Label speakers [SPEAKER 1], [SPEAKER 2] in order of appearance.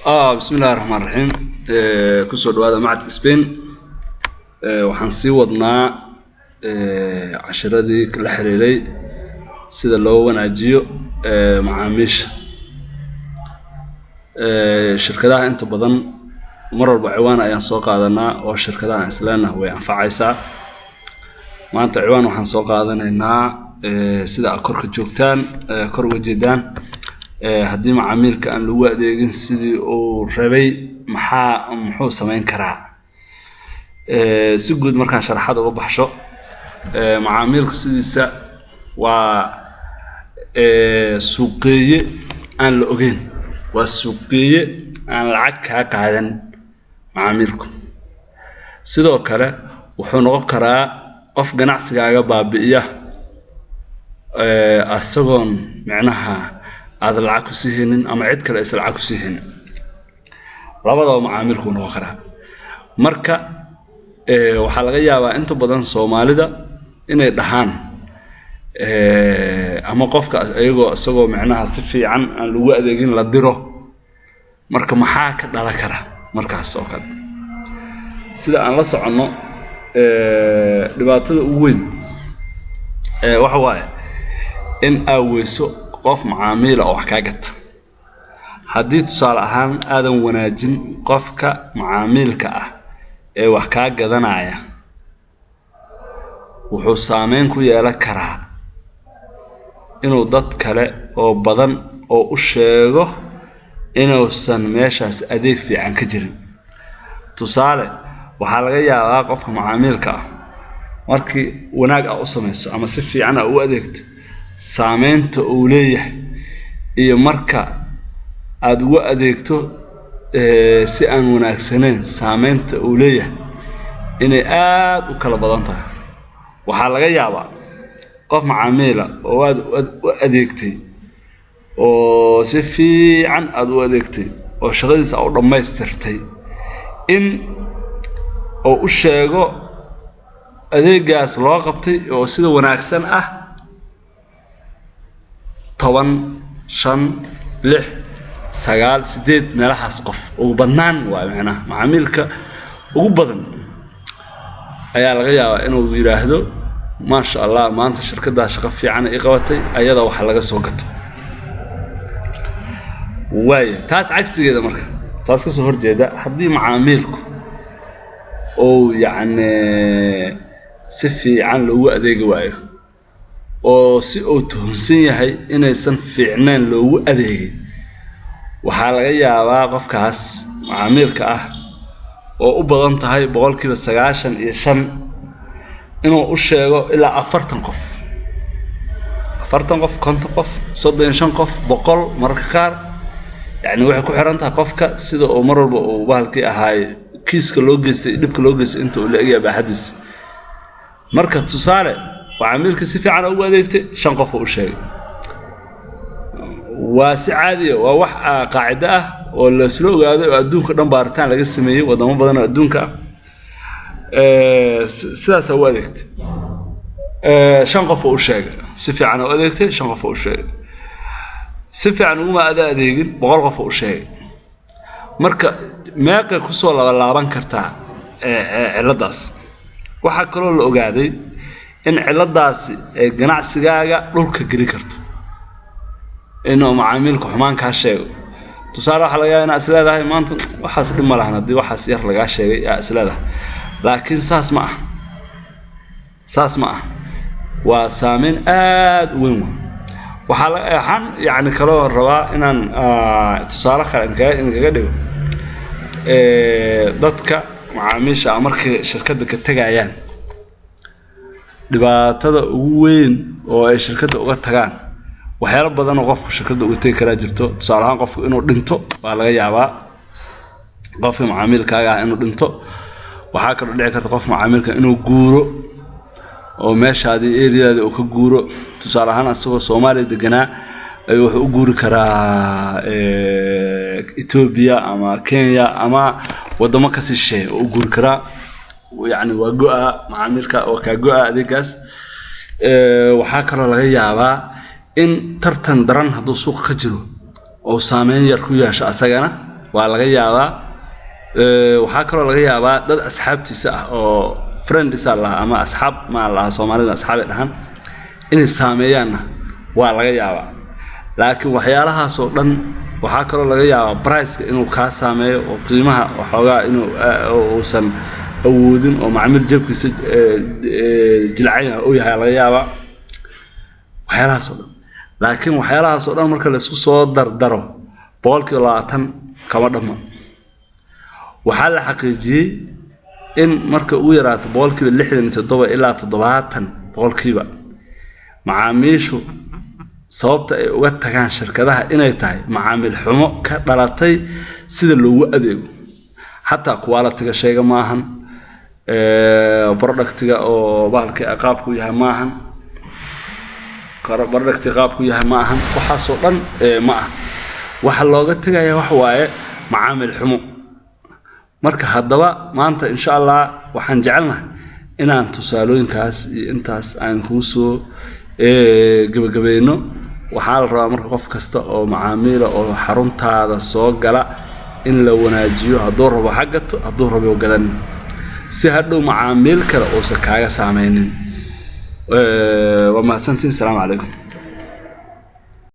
[SPEAKER 1] بسم الله الرحمن الرحيم. كسر هذا معت إسبين وحنسي وضنا عشرة دي كل حريري سيد اللو ونعجيو معاميش شركة أنت بدن مرة بعوان أيان سوق هذانا والشركة إسلانا هو ينفع عيسى ما أنت عوان وحنسوق هذانا إنها سيد أكرك جوكتان كرك جدان haddii macaamilka aan lagu adeegin sidii uu rabay muxuu sameyn karaa si guud markaan sharaxad uga baxsho macaamilku sidiisa waa suuqeeye aan la ogeyn waa suuqeeye aan lacag ka qaadan macaamilku sidoo kale wuxuu noqon karaa qof ganacsigaaga baabi'iya asagoon macnaha هذا العكس سهين أما عد كلا يصير عكس سهين ربضوا معامل كونه آخرها مركا وحلقيا وأنت بدن صومالي ده إنه يدهان أما قفك أيجو سجوا معناها صفي عن الوقت يجين للدرة مركا محاك على كره مركا السوق سيدا أنا لسه عنه دبعته وين وحواي إن أوسو qof macaamil oo wax ka gata hadii tusaale ahaan aadan wanaajin qofka macaamilka ah ee wax ka gadanaya wuxuu saameyn ku yeelan karaa inuu dad kale oo badan oo u sheego inuusan meeshaas adeeg fiican ka jirin tusaale waxa laga yaabaa qofka macaamilka ah markii wanaag u sameeyo ama si fiican u adeegto saameynta uu leeyahay iyo marka aad ugu adeegto si aan wanaagsaneyn saameynta uu leeyahay inay aad u kala badan tahay waxa laga yaabaa qof macaamil oo aad u adeegtay oo si fiican aad u adeegtay oo shaqadiisa u dhameystirtay in oo u sheego adeegaas loo qabtay oo sida wanaagsan ah 10 5 6 9 8 meelahaas qof ugu badnaan waa macnaha macaamilka ugu badan ayaa laga yaabaa inuu yiraahdo ma sha Allah maanta shirkadda shaqo fiican ay qabatay ayada waxa laga soo gato way taas cagsigeeda marka taas ka soo horjeeda hadii macaamilku oo yaani si fiican loogu adeegi waayo oo si uu tuhunsan yahay inaysan fiicnaan loogu adeegay waxa laga yaabaa qofkaas macaamilka ah oo u badan tahay 95% inuu u sheego ilaa 40 qof 50 qof 35 qof 100 marka qaar yani waxay ku xiran tahay qofka sida uu mar walba uu bahalkii ahaay kiiska loo geystay dibka loo geystay inta uu leeyahay baaxadiis marka tusaale وعاملك سفي عن أول ذيك شنقف وشيء وسعادية ووح قاعدة ولا سلوك هذا أدونك دم بارتان لقى السمية وضم بدنا أدونك سلاسة وذيك شنقف وشيء سفي عن أول ذيك شنقف وشيء سفي عن وما أداء ذيك بغرف وشيء مركا ما كسول ولا بنكرتا علداس وحكروا الأوجادي in ciladaasi ay ganacsigaaga dhulka gali karto inuu macaamilku xumaan ka sheego tusaale waxa laga yaabaa in leedahay maanta waxaas dhib ma lahan hadii waxaas yar laga sheegay leedahay laakiin saas ma ah waa saameyn aad u weyn waxa la ahaan yaani kala rabaa inaan tusaale kale in kaga dhigo dadka macaamiisha markay shirkadda ka tagayaan dhibaatada ugu weyn oo ay shirkadda uga tagaan waxyaalo badan oo qofku shirkadda uga tagi kara jirto tusaale ahaan qofku inuu dhinto waa laga yaabaa qofka macaamilkaaga inuu dhinto waxa kale dhici karta qof macaamilka inuu guuro oo meeshaadii area-da uu ka guuro tusaale ahaan asagoo Soomaaliya deganaa ay wuxuu u guuri karaa Ethiopia ama Kenya ama wadamo ka shisheeye oo u guuri karaa يعني وجوء معاملك أو كجوء ذيكاس وحكر الله يابا إن ترتن درن هذا سوق خجله أو سامين يركوياش أسجنا waa laga yaabaa waxaa kaloo laga yaabaa dad asxaabtiisa ah oo friends ah ama asxaab ma laha Soomaalida asxaab dhahan inay saameeyaanna waa laga yaabaa laakiin waxyaalahaas oo dhan waxaa kaloo laga yaabaa price inuu ka saameeyo oo qiimaha waxoogaa inuu uusan awoodin oo macaamiil jabkiisa jilcayna oo yahay laga yaabaa waxyaalahaas oo dhan laakiin waxyaalahaas oo dhan marka la isku soo dardaro 20% kama dhama waxaa la xaqiijiyay in marka uu yaraato 67 ilaa 70% macaamiishu sababta ay uga tagaan shirkadaha inay tahay macaamiil xumo ka dhalatay sida loogu adeego hatta quality-ga shayga maahan product-ga oo bahalka qaabku yahay maahan product-ga qaabku yahay maahan waxa soo dhan ma ah waxa looga tagaya wax waaye macaamiil xumo marka haddaba maanta insha Allah waxaan jecelnahay inaan tusaalooyinkaas iyo intaas aan ku soo gabagabeeyno waxaa la rabaa marka qof kasta oo macaamiil oo xaruntaada soo gala in la wanaajiyo hadduu rabo xagato hadduu rabo gadan si hadhow macaamiil kale oo kaaga saameynin wa mahadsantiin. Assalaamu calaykum.